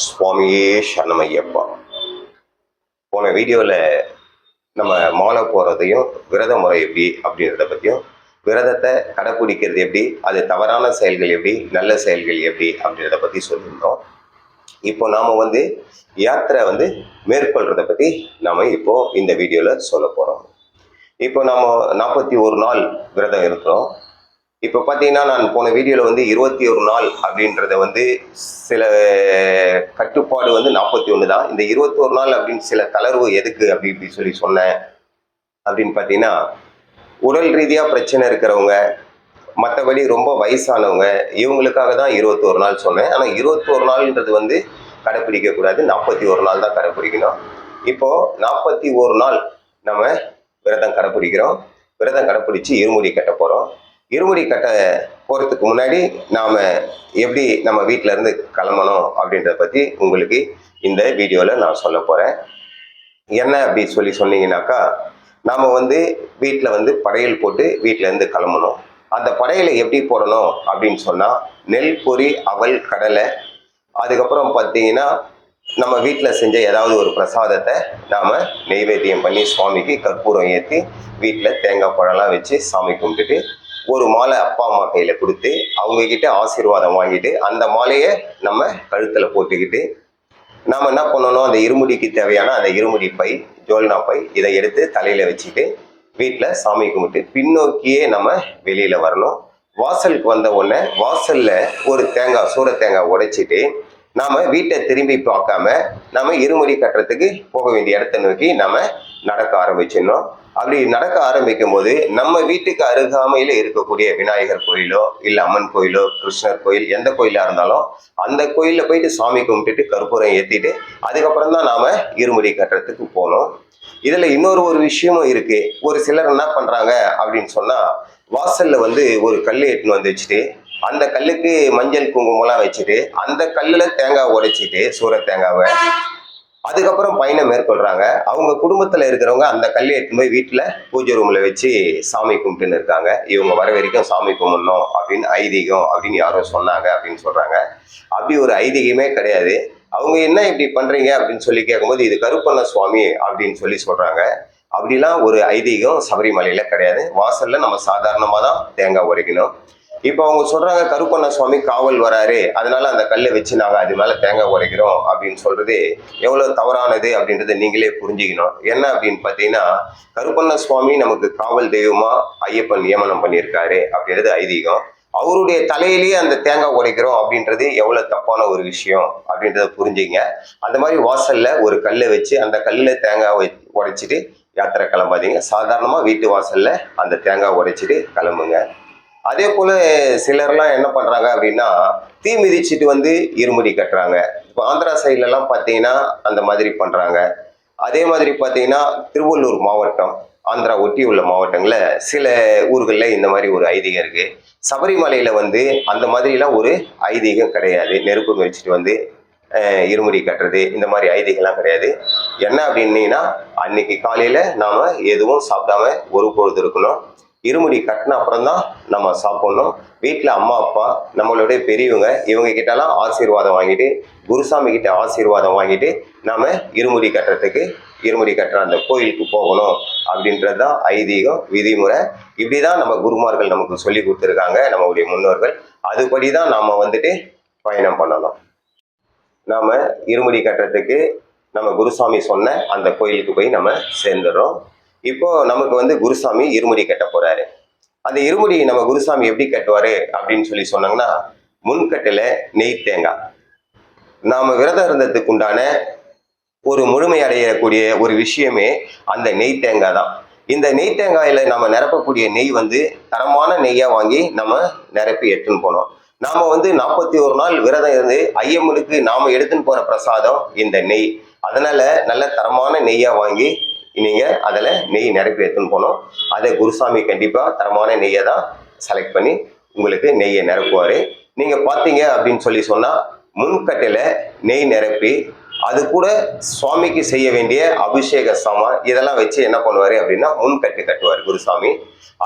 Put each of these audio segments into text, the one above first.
சுவாமியே சரணமையப்பா. போன வீடியோவில் நம்ம மாலை போகிறதையும் விரத முறை எப்படி அப்படின்றத பற்றியும், விரதத்தை கடைப்பிடிக்கிறது எப்படி, அது தவறான செயல்கள் எப்படி, நல்ல செயல்கள் எப்படி அப்படின்றத பற்றி சொல்லியிருந்தோம். இப்போ நாம் யாத்திரை மேற்கொள்கிறத பற்றி நாம் இப்போ இந்த வீடியோவில் சொல்ல போகிறோம். இப்போ நாம் 41 நாள் விரதம் இருக்கிறோம். இப்போ பார்த்தீங்கன்னா, நான் போன வீடியோவில் 21 நாள் அப்படின்றத சில கட்டுப்பாடு 41 தான். இந்த 21 நாள் அப்படின்னு சில தளர்வு எதுக்கு அப்படி இப்படி சொல்லி சொன்னேன் அப்படின்னு பார்த்தீங்கன்னா, உடல் ரீதியாக பிரச்சனை இருக்கிறவங்க, மற்றபடி ரொம்ப வயசானவங்க, இவங்களுக்காக தான் 21 நாள் சொன்னேன். ஆனால் 21 நாள்ன்றது கடைப்பிடிக்கக்கூடாது, 41 நாள் தான் கடைப்பிடிக்கணும். இப்போது 41 நாள் நம்ம விரதம் கடைப்பிடிக்கிறோம். விரதம் கடைப்பிடிச்சு இருமுடி கட்ட போகிறோம். இருமுடி கட்ட போகிறதுக்கு முன்னாடி நாம் எப்படி நம்ம வீட்டிலேருந்து கிளம்பணும் அப்படின்றத பற்றி உங்களுக்கு இந்த வீடியோவில் நான் சொல்ல போகிறேன். என்ன அப்படி சொன்னீங்கன்னாக்கா, நாம் வீட்டில் படையல் போட்டு வீட்டிலேருந்து கிளம்பணும். அந்த படையலை எப்படி போடணும் அப்படின்னு சொன்னால், நெல், பொரி, அவல், கடலை, அதுக்கப்புறம் பார்த்தீங்கன்னா நம்ம வீட்டில் செஞ்ச ஏதாவது ஒரு பிரசாதத்தை நாம் நெய்வேத்தியம் பண்ணி சுவாமிக்கு கற்பூரம் ஏற்றி வீட்டில் தேங்காய் பழம்லாம் வச்சு சாமி கும்பிட்டுட்டு ஒரு மாலை அப்பா அம்மா கையில் கொடுத்து அவங்கக்கிட்ட ஆசீர்வாதம் வாங்கிட்டு அந்த மாலையை நம்ம கழுத்தில் போட்டுக்கிட்டு நாம் என்ன பண்ணணும், அந்த இருமுடிக்கு தேவையான அந்த இருமுடி பை, ஜோல்னா பை, இதை எடுத்து தலையில் வச்சுட்டு வீட்டில் சாமி கும்பிட்டு பின்னோக்கியே நம்ம வெளியில் வரணும். வாசலுக்கு வந்த உடனே வாசலில் ஒரு தேங்காய், சூட தேங்காய் உடைச்சிட்டு நாம் வீட்டை திரும்பி பார்க்காம நம்ம இருமுடி கட்டுறதுக்கு போக வேண்டிய இடத்த நோக்கி நம்ம நடக்க ஆரம்பிச்சிடணும். அப்படி நடக்க ஆரம்பிக்கும் போது நம்ம வீட்டுக்கு அருகாமையில் இருக்கக்கூடிய விநாயகர் கோயிலோ இல்லை அம்மன் கோயிலோ கிருஷ்ணர் கோயில் எந்த கோயிலாக இருந்தாலும் அந்த கோயிலில் போயிட்டு சாமி கும்பிட்டுட்டு கற்பூரம் ஏற்றிட்டு அதுக்கப்புறம் தான் நாம் இருமுடி கட்டுறதுக்கு போகணும். இதில் இன்னொரு விஷயமும் இருக்குது. ஒரு சிலர் என்ன பண்ணுறாங்க அப்படின்னு சொன்னால், வாசலில் ஒரு கல் எட்டுன்னு வச்சுட்டு அந்த கல்லுக்கு மஞ்சள் குங்குமம்லாம் வச்சுட்டு அந்த கல்லில் தேங்காய் உடைச்சிட்டு சூற தேங்காவை அதுக்கப்புறம் பயணம் மேற்கொள்கிறாங்க. அவங்க குடும்பத்தில் இருக்கிறவங்க அந்த கல்லை எடுத்து போய் வீட்டில் பூஜை ரூமில் வச்சு சாமி கும்பிட்டுன்னு இருக்காங்க. இவங்க வர வரைக்கும் சாமி கும்பிடணும் அப்படின்னு ஐதீகம் அப்படின்னு யாரோ சொன்னாங்க அப்படின்னு சொல்கிறாங்க. அப்படி ஒரு ஐதீகமே கிடையாது. அவங்க என்ன இப்படி பண்ணுறீங்க அப்படின்னு சொல்லி கேட்கும்போது, இது கருப்பண்ண சுவாமி அப்படின்னு சொல்கிறாங்க. அப்படிலாம் ஒரு ஐதீகம் சபரிமலையில் கிடையாது. வாசலில் நம்ம சாதாரணமாக தான் தேங்காய் உடைக்கணும். இப்போ அவங்க சொல்றாங்க, கருப்பண்ண சுவாமி காவல் வராரு, அதனால அந்த கல்லை வச்சு நாங்கள் அது மேலே தேங்காய் உடைக்கிறோம் அப்படின்னு சொல்றது எவ்வளோ தவறானது அப்படின்றத நீங்களே புரிஞ்சுக்கணும். என்ன அப்படின்னு பார்த்தீங்கன்னா, கருப்பண்ண சுவாமி நமக்கு காவல் தெய்வமா ஐயப்பன் நியமனம் பண்ணியிருக்காரு அப்படின்றது ஐதீகம். அவருடைய தலையிலேயே அந்த தேங்காய் உடைக்கிறோம் அப்படின்றது எவ்வளோ தப்பான ஒரு விஷயம் அப்படின்றத புரிஞ்சுங்க. அந்த மாதிரி வாசல்ல ஒரு கல்லை வச்சு அந்த கல்லில் தேங்காய் உடைச்சிட்டு யாத்திரை கிளம்பாதீங்க. சாதாரணமாக வீட்டு வாசல்ல அந்த தேங்காய் உடைச்சிட்டு கிளம்புங்க. அதே போல சிலர்லாம் என்ன பண்றாங்க அப்படின்னா, தீ மிதிச்சுட்டு இருமுடி கட்டுறாங்க. இப்போ ஆந்திரா சைட்லலாம் பார்த்தீங்கன்னா அந்த மாதிரி பண்றாங்க. அதே மாதிரி பார்த்தீங்கன்னா திருவள்ளூர் மாவட்டம், ஆந்திரா ஒட்டி உள்ள மாவட்டங்களில் சில ஊர்களில் இந்த மாதிரி ஒரு ஐதீகம் இருக்கு. சபரிமலையில் அந்த மாதிரிலாம் ஒரு ஐதீகம் கிடையாது. நெருப்பு மிதிச்சுட்டு இருமுடி கட்டுறது இந்த மாதிரி ஐதீகம்லாம் கிடையாது. என்ன அப்படின்னீங்கன்னா, அன்னைக்கு காலையில் நாம் எதுவும் சாப்பிடாம ஒரு பொழுது இருக்கணும். இருமுடி கட்டின அப்புறம் தான் நம்ம சாப்பிடணும். வீட்டில் அம்மா அப்பா நம்மளுடைய பெரியவங்க இவங்க கிட்டலாம் ஆசீர்வாதம் வாங்கிட்டு, குருசாமி கிட்ட ஆசீர்வாதம் வாங்கிட்டு நாம் இருமுடி கட்டுற அந்த கோயிலுக்கு போகணும் அப்படின்றது தான் ஐதீகம், விதிமுறை. இப்படி தான் நம்ம குருமார்கள் நமக்கு சொல்லி கொடுத்துருக்காங்க, நம்மளுடைய முன்னோர்கள். அதுபடி தான் நாம் பயணம் பண்ணணும். நாம் இருமுடி கட்டுறதுக்கு நம்ம குருசாமி சொன்ன அந்த கோயிலுக்கு போய் நம்ம சேர்ந்துடுறோம். இப்போ நமக்கு குருசாமி இருமுடி கட்ட போறாரு. அந்த இருமுடி நம்ம குருசாமி எப்படி கட்டுவாரு அப்படின்னு சொன்னாங்கன்னா, முன்கட்டில நெய் தேங்காய். நாம விரதம் இருந்ததுக்கு உண்டான ஒரு முழுமை அடையக்கூடிய ஒரு விஷயமே அந்த நெய் தேங்காய் தான். இந்த நெய் தேங்காயில நம்ம நிரப்பக்கூடிய நெய் தரமான நெய்யா வாங்கி நம்ம நிரப்பி எடுத்துன்னு போனோம். நாம 41 நாள் விரதம் இருந்து ஐயம்மனுக்கு நாம எடுத்துன்னு போற பிரசாதம் இந்த நெய். அதனால நல்ல தரமான நெய்யா வாங்கி நீங்க அதில் நெய் நிரப்பி எடுத்துன்னு போனோம். அதை குருசாமி கண்டிப்பாக தரமான நெய்யை தான் செலக்ட் பண்ணி உங்களுக்கு நெய்யை நிரப்புவார். நீங்கள் பார்த்தீங்க அப்படின்னு சொன்னால், முன்கட்டில் நெய் நிரப்பி அது கூட சுவாமிக்கு செய்ய வேண்டிய அபிஷேக சாமான் இதெல்லாம் வச்சு என்ன பண்ணுவார் அப்படின்னா முன்கட்டு கட்டுவார் குருசாமி.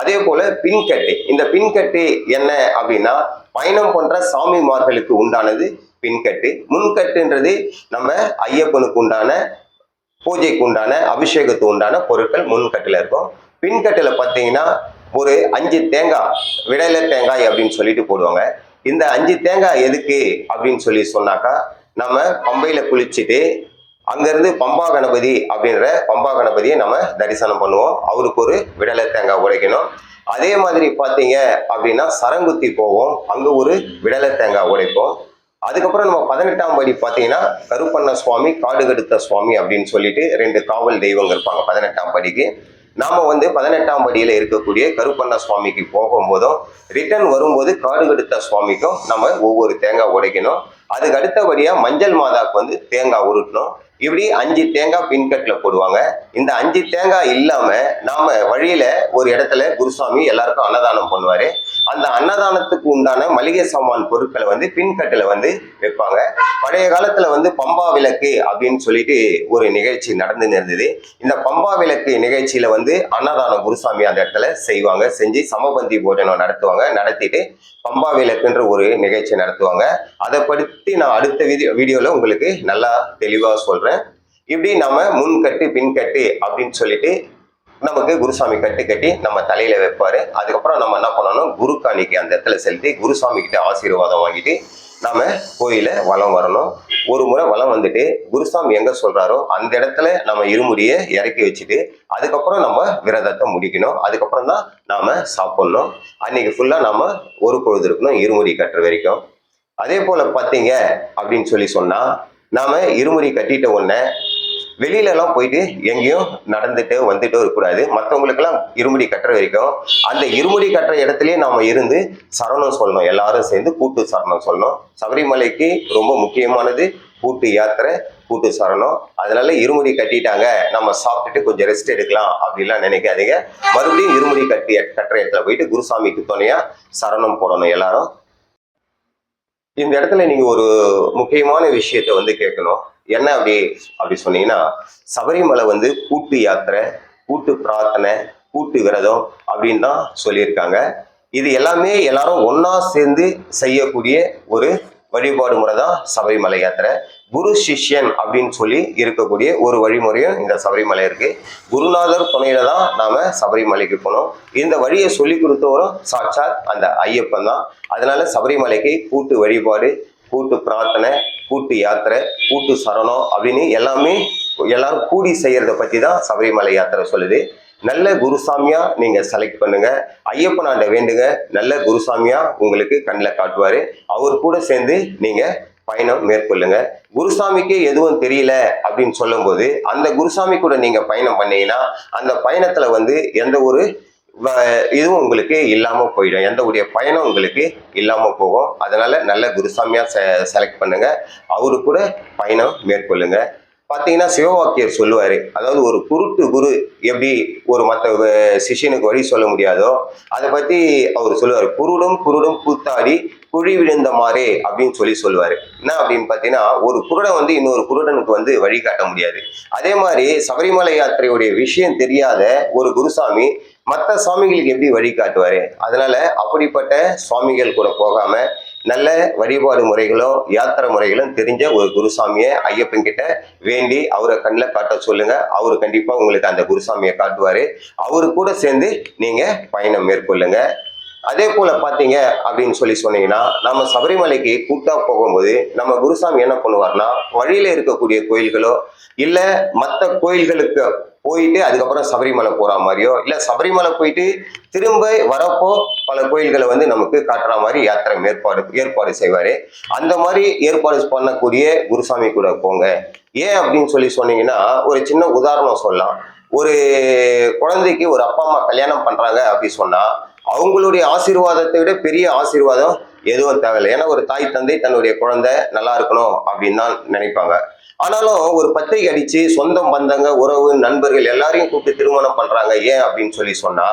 அதே போல் பின்கட்டு. இந்த பின்கட்டு என்ன அப்படின்னா, பயணம் பண்ணுற சாமிமார்களுக்கு உண்டானது பின்கட்டு. முன்கட்டுன்றது நம்ம ஐயப்பனுக்கு உண்டான பூஜைக்கு உண்டான அபிஷேகத்துக்கு உண்டான பொருட்கள் முன்கட்டுல இருக்கும். பின்கட்டுல பார்த்தீங்கன்னா ஒரு 5 தேங்காய், விடலை தேங்காய் அப்படின்னு சொல்லிட்டு போடுவாங்க. இந்த 5 தேங்காய் எதுக்கு அப்படின்னு சொன்னாக்கா, நம்ம பம்பையில குளிச்சுட்டு அங்கிருந்து பம்பா கணபதி அப்படின்ற பம்பா கணபதியை நம்ம தரிசனம் பண்ணுவோம். அவருக்கு ஒரு விடலை தேங்காய் உடைக்கணும். அதே மாதிரி பார்த்தீங்க அப்படின்னா சரங்குத்தி போவோம், அங்க ஒரு விடலை தேங்காய் உடைப்போம். அதுக்கப்புறம் நம்ம 18ஆம் படி பார்த்தீங்கன்னா கருப்பண்ண சுவாமி, காடுகடுத்த சுவாமி அப்படின்னு சொல்லிட்டு 2 காவல் தெய்வங்க இருப்பாங்க 18ஆம் படிக்கு. நாம 18ஆம் படியில இருக்கக்கூடிய கருப்பண்ண சுவாமிக்கு போகும்போதும் ரிட்டர்ன் வரும்போது காடுகடுத்த சுவாமிக்கும் நம்ம ஒவ்வொரு தேங்காய் உடைக்கணும். அதுக்கு அடுத்தபடியா மஞ்சள் மாதாக்கு தேங்காய் உருட்டணும். இப்படி 5 தேங்காய் பின்கட்டுல போடுவாங்க. இந்த 5 தேங்காய் இல்லாம நாம வழியில ஒரு இடத்துல குருசாமி எல்லாருக்கும் அன்னதானம் பண்ணுவாரு. அந்த அன்னதானத்துக்கு உண்டான மளிகை சாமான் பொருட்களை பின்கட்டுல வைப்பாங்க. பழைய காலத்துல பம்பா விளக்கு அப்படின்னு சொல்லிட்டு ஒரு நிகழ்ச்சி நடந்து இருந்தது. இந்த பம்பா விளக்கு நிகழ்ச்சியில அன்னதானம் குருசாமி அந்த இடத்துல செய்வாங்க. செஞ்சு சமபந்தி போஜனம் நடத்துவாங்க. நடத்திட்டு பம்பா விளக்குன்ற ஒரு நிகழ்ச்சி நடத்துவாங்க. அதை பற்றி நான் அடுத்த வீடியோல உங்களுக்கு நல்லா தெளிவா சொல்றேன். இப்படி நம்ம முன்கட்டு பின்கட்டு அப்படின்னு சொல்லிட்டு நமக்கு குருசாமி கட்டி நம்ம தலையில வைப்பாரு. அதுக்கப்புறம் நம்ம என்ன பண்ணணும், குரு காணிக்கு அந்த இடத்துல செலுத்தி குருசாமி கிட்ட ஆசீர்வாதம் வாங்கிட்டு நம்ம கோயில வலம் வரணும். ஒரு முறை வலம் வந்துட்டு குருசாமி எங்க சொல்றாரோ அந்த இடத்துல நம்ம இருமுடியை இறக்கி வச்சுட்டு அதுக்கப்புறம் நம்ம விரதத்தை முடிக்கணும். அதுக்கப்புறம் தான் நாம சாப்பிடணும். அன்னைக்கு ஃபுல்லா நாம ஒரு பொழுது இருக்கணும் இருமுடி கட்டுற வரைக்கும். அதே போல பார்த்தீங்க அப்படின்னு சொன்னா நாம இருமுடி கட்டிட்ட உடனே வெளியில எல்லாம் போயிட்டு எங்கேயும் நடந்துட்டு வந்துட்டு இருக்கக்கூடாது. மற்றவங்களுக்கெல்லாம் இருமுடி கட்டுற வரைக்கும் அந்த இருமுடி கட்டுற இடத்துலயே நாம இருந்து சரணம் சொல்லணும். எல்லாரும் சேர்ந்து கூட்டு சரணம் சொல்லணும். சபரிமலைக்கு ரொம்ப முக்கியமானது கூட்டு யாத்திரை, கூட்டு சரணம். அதனால இருமுடி கட்டிட்டாங்க, நம்ம சாப்பிட்டுட்டு கொஞ்சம் ரெஸ்ட் எடுக்கலாம் அப்படின்லாம் நினைக்காதீங்க. மறுபடியும் இருமுடி கட்டுற இடத்துல போயிட்டு குருசாமிக்கு துணையா சரணம் போடணும் எல்லாரும். இந்த இடத்துல நீங்க ஒரு முக்கியமான விஷயத்த கேட்கணும். என்ன அப்படி சொன்னீங்கன்னா, சபரிமலை கூட்டு யாத்திரை, கூட்டு பிரார்த்தனை, கூட்டு விரதம் அப்படின்னு தான் சொல்லியிருக்காங்க. இது எல்லாமே எல்லாரும் ஒன்னா சேர்ந்து செய்யக்கூடிய ஒரு வழிபாடு முறை தான் சபரிமலை யாத்திரை. குரு சிஷ்யன் அப்படின்னு சொல்லி இருக்கக்கூடிய ஒரு வழிமுறையும் இந்த சபரிமலை இருக்கு. குருநாதர் துணையில தான் நாம சபரிமலைக்கு போனோம். இந்த வழியை சொல்லி கொடுத்தவரும் சாட்சாத் அந்த ஐயப்பன் தான். அதனால சபரிமலைக்கு கூட்டு வழிபாடு, கூட்டு பிரார்த்தனை, கூட்டு யாத்திரை, கூட்டு சரணம் அப்படின்னு எல்லாரும் கூடி செய்யறத பத்தி தான் சபரிமலை யாத்திரை சொல்லுது. நல்ல குருசாமியா நீங்க செலக்ட் பண்ணுங்க. ஐயப்பனாண்ட வேண்டுங்க, நல்ல குருசாமியா உங்களுக்கு கண்ணில் காட்டுவாரு. அவர் கூட சேர்ந்து நீங்க பயணம் மேற்கொள்ளுங்க. குருசாமிக்கு எதுவும் தெரியல அப்படின்னு சொல்லும் போது அந்த குருசாமி கூட நீங்க பயணம் பண்ணீங்கன்னா அந்த பயணத்துல எந்த ஒரு இதுவும் உங்களுக்கு இல்லாம போயிடும். எந்த உடைய பயணம் உங்களுக்கு இல்லாம போகும். அதனால நல்ல குருசாமியா செலக்ட் பண்ணுங்க. அவரு கூட பயணம் மேற்கொள்ளுங்க. பார்த்தீங்கன்னா சிவவாக்கியர் சொல்லுவாரு, அதாவது ஒரு குருட்டு குரு எப்படி ஒரு மற்ற சிஷியனுக்கு வழி சொல்ல முடியாதோ அதை பத்தி அவர் சொல்லுவார். குருடும் கூத்தாடி குழி விழுந்த மாறே அப்படின்னு சொல்லுவாரு. என்ன அப்படின்னு பார்த்தீங்கன்னா, ஒரு குருடன் இன்னொரு குருடனுக்கு வழிகாட்ட முடியாது. அதே மாதிரி சபரிமலை யாத்திரையுடைய விஷயம் தெரியாத ஒரு குருசாமி மற்ற சுவாமிகளுக்கு எப்படி வழிகாட்டுவாரு? அதனால அப்படிப்பட்ட சுவாமிகள் கூட போகாம நல்ல வழிபாடு முறைகளும் யாத்திரை முறைகளும் தெரிஞ்ச ஒரு குருசாமியை ஐயப்பன் கிட்ட வேண்டி அவரை கண்ணில் காட்ட சொல்லுங்க. அவரு கண்டிப்பா உங்களுக்கு அந்த குருசாமியை காட்டுவாரு. அவரு கூட சேர்ந்து நீங்க பயணம் மேற்கொள்ளுங்க. அதே போல பாத்தீங்க அப்படின்னு சொன்னீங்கன்னா, நம்ம சபரிமலைக்கு கூட்டா போகும்போது நம்ம குருசாமி என்ன பண்ணுவார்னா, வழியில இருக்கக்கூடிய கோயில்களோ இல்ல மற்ற கோயில்களுக்கு போயிட்டு அதுக்கப்புறம் சபரிமலை போற மாதிரியோ இல்ல சபரிமலை போயிட்டு திரும்ப வரப்போ பல கோயில்களை நமக்கு காட்டுற மாதிரி யாத்திரை ஏற்பாடு செய்வாரு. அந்த மாதிரி ஏற்பாடு பண்ணக்கூடிய குருசாமி கூட போங்க. ஏன் அப்படின்னு சொன்னீங்கன்னா, ஒரு சின்ன உதாரணம் சொல்லலாம். ஒரு குழந்தைக்கு ஒரு அப்பா அம்மா கல்யாணம் பண்றாங்க அப்படி சொன்னா அவங்களுடைய ஆசீர்வாதத்தை விட பெரிய ஆசீர்வாதம் எதுவும் தேவையில்லை. ஏன்னா ஒரு தாய் தந்தை தன்னுடைய குழந்தை நல்லா இருக்கணும் அப்படின்னு தான் நினைப்பாங்க. ஆனாலும் ஒரு பத்திரிகை அடிச்சு சொந்த பந்தங்க உறவு நண்பர்கள் எல்லாரையும் கூப்பிட்டு திருமணம் பண்றாங்க. ஏன் அப்படின்னு சொன்னா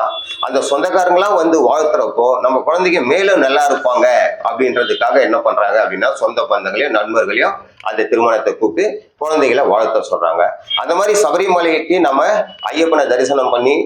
அந்த சொந்தக்காரங்களாம் வாழ்த்துறப்போ நம்ம குழந்தைங்க மேலும் நல்லா இருப்பாங்க அப்படின்றதுக்காக என்ன பண்றாங்க அப்படின்னா சொந்த பந்தங்களையும் நண்பர்களையும் அந்த திருமணத்தை கூப்பிட்டு குழந்தைகளை வாழ்த்த சொல்றாங்க. அந்த மாதிரி சபரிமலைக்கு நம்ம ஐயப்பனை தரிசனம் பண்ணி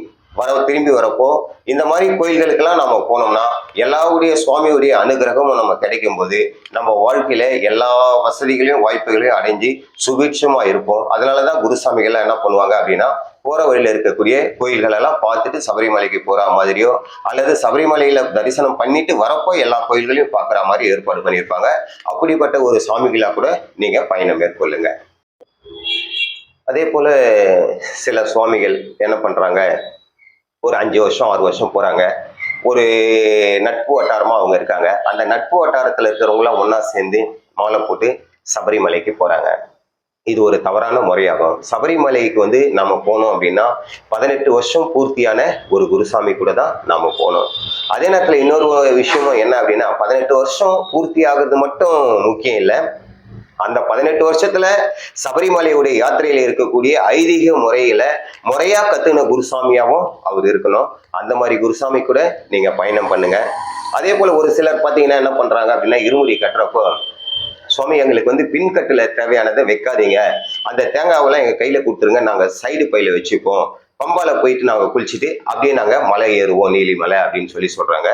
திரும்பி வரப்போ இந்த மாதிரி கோயில்களுக்கெல்லாம் நம்ம போனோம்னா எல்லாருடைய சுவாமியுடைய அனுகிரகமும் நம்ம கிடைக்கும் போது நம்ம வாழ்க்கையில எல்லா வசதிகளையும் வாய்ப்புகளையும் அடைஞ்சு சுபிட்சமா இருப்போம். அதனாலதான் குருசாமிகள்லாம் என்ன பண்ணுவாங்க அப்படின்னா, போற வழியில இருக்கக்கூடிய கோயில்கள் எல்லாம் பார்த்துட்டு சபரிமலைக்கு போற மாதிரியோ அல்லது சபரிமலையில தரிசனம் பண்ணிட்டு வரப்போ எல்லா கோயில்களையும் பார்க்குற மாதிரி ஏற்பாடு பண்ணியிருப்பாங்க. அப்படிப்பட்ட ஒரு சாமிகளா கூட நீங்க பயணம் மேற்கொள்ளுங்க. அதே போல சில சுவாமிகள் என்ன பண்றாங்க, ஒரு 5 வருஷம் 6 வருஷம் போறாங்க. ஒரு நட்பு வட்டாரமா அவங்க இருக்காங்க. அந்த நட்பு வட்டாரத்துல இருக்கிறவங்களாம் ஒண்ணா சேர்ந்து மாலை போட்டு சபரிமலைக்கு போறாங்க. இது ஒரு தவறான முறையாகும். சபரிமலைக்கு நம்ம போனோம் அப்படின்னா 18 வருஷம் பூர்த்தியான ஒரு குருசாமி கூட தான் நாம போனோம். அதே நேரத்துல இன்னொரு விஷயமும் என்ன அப்படின்னா, 18 வருஷம் பூர்த்தி ஆகுறது மட்டும் முக்கியம் இல்லை. அந்த 18 வருஷத்துல சபரிமலையுடைய யாத்திரையில இருக்கக்கூடிய ஐதீக முறையா கத்துன குருசாமியாவும் அவர் இருக்கணும். அந்த மாதிரி குருசாமி கூட நீங்க பயணம் பண்ணுங்க. அதே போல ஒரு சிலர் பாத்தீங்கன்னா என்ன பண்றாங்க அப்படின்னா, இருமுடி கட்டுறப்போ, சுவாமி எங்களுக்கு பின்கட்டுல தேவையானதை வைக்காதீங்க, அந்த தேங்காவெல்லாம் எங்க கையில கொடுத்துருங்க, நாங்க சைடு பையில வச்சுப்போம், பம்பால போயிட்டு நாங்க குளிச்சுட்டு அப்படியே நாங்க மலை ஏறுவோம், நீலிமலை அப்படின்னு சொல்றாங்க.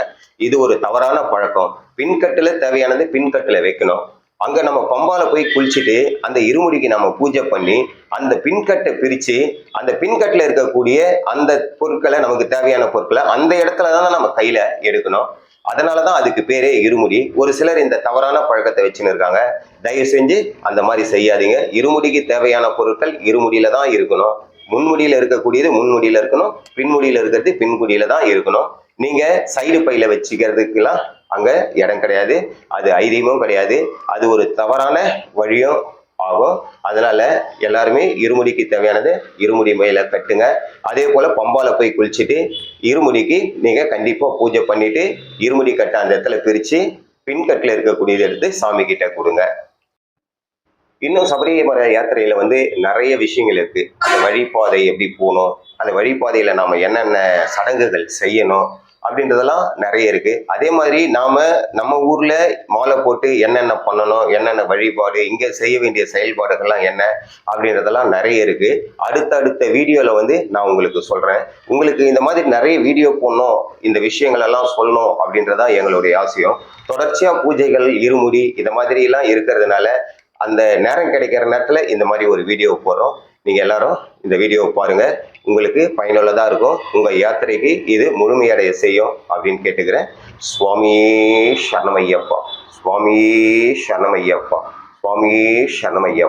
இது ஒரு தவறான பழக்கம். பின்கட்டுல தேவையானது பின்கட்டுல வைக்கணும். அங்க நம்ம பம்பால போய் குளிச்சுட்டு அந்த இருமுடிக்கு நம்ம பூஜை பண்ணி அந்த பின்கட்டை பிரிச்சு அந்த பின்கட்டுல இருக்கக்கூடிய அந்த பொருட்களை, நமக்கு தேவையான பொருட்களை அந்த இடத்துலதான் நம்ம கையில எடுக்கணும். அதனாலதான் அதுக்கு பேரே இருமுடி. ஒரு சிலர் இந்த தவறான பழக்கத்தை வச்சுன்னு இருக்காங்க. தயவு செஞ்சு அந்த மாதிரி செய்யாதீங்க. இருமுடிக்கு தேவையான பொருட்கள் இருமுடியில தான் இருக்கணும். முன்முடியில இருக்கக்கூடியது முன்முடியில இருக்கணும், பின்முடியில இருக்கிறது பின்முடியில தான் இருக்கணும். நீங்க சைடு பையில வச்சுக்கிறதுக்கெல்லாம் அங்க இடம் கிடையாது. அது ஐதீகமும் கிடையாது. அது ஒரு தவறான வழியும் ஆகும். அதனால எல்லாருமே இருமுடிக்கு தேவையானது இருமுடி மேல கட்டுங்க. அதே போல பம்பால போய் குளிச்சுட்டு இருமுடிக்கு நீங்க கண்டிப்பா பூஜை பண்ணிட்டு இருமுடி கட்ட அந்த இடத்துல பிரிச்சு பின்கட்டுல இருக்கக்கூடியதை எடுத்து சாமி கிட்ட கொடுங்க. இன்னும் சபரிமலை யாத்திரையில நிறைய விஷயங்கள் இருக்கு. அந்த வழிபாதை எப்படி போகணும், அந்த வழிபாதையில நாம என்னென்ன சடங்குகள் செய்யணும் அப்படின்றதெல்லாம் நிறைய இருக்கு. அதே மாதிரி நம்ம ஊர்ல மாலை போட்டு என்னென்ன பண்ணணும், என்னென்ன வழிபாடு, இங்க செய்ய வேண்டிய செயல்பாடுகள்லாம் என்ன அப்படின்றதெல்லாம் நிறைய இருக்கு. அடுத்த வீடியோல நான் உங்களுக்கு சொல்றேன். உங்களுக்கு இந்த மாதிரி நிறைய வீடியோ போடணும், இந்த விஷயங்கள் எல்லாம் சொல்லணும் அப்படின்றதான் எங்களுடைய ஆசையும். தொடர்ச்சியா பூஜைகள், இருமுடி இந்த மாதிரி எல்லாம் இருக்கிறதுனால அந்த நேரம் கிடைக்கிற நேரத்துல இந்த மாதிரி ஒரு வீடியோ போடுறோம். நீங்க எல்லாரும் இந்த வீடியோவை பாருங்க. உங்களுக்கு பயனுள்ளதா இருக்கும். உங்க யாத்திரைக்கு இது முழுமையடைய செய்யும் அப்படின்னு கேட்டுக்கிறேன். சுவாமி சரணமையப்பா, சுவாமி சரணமையப்பா, சுவாமி சரணமையப்பா.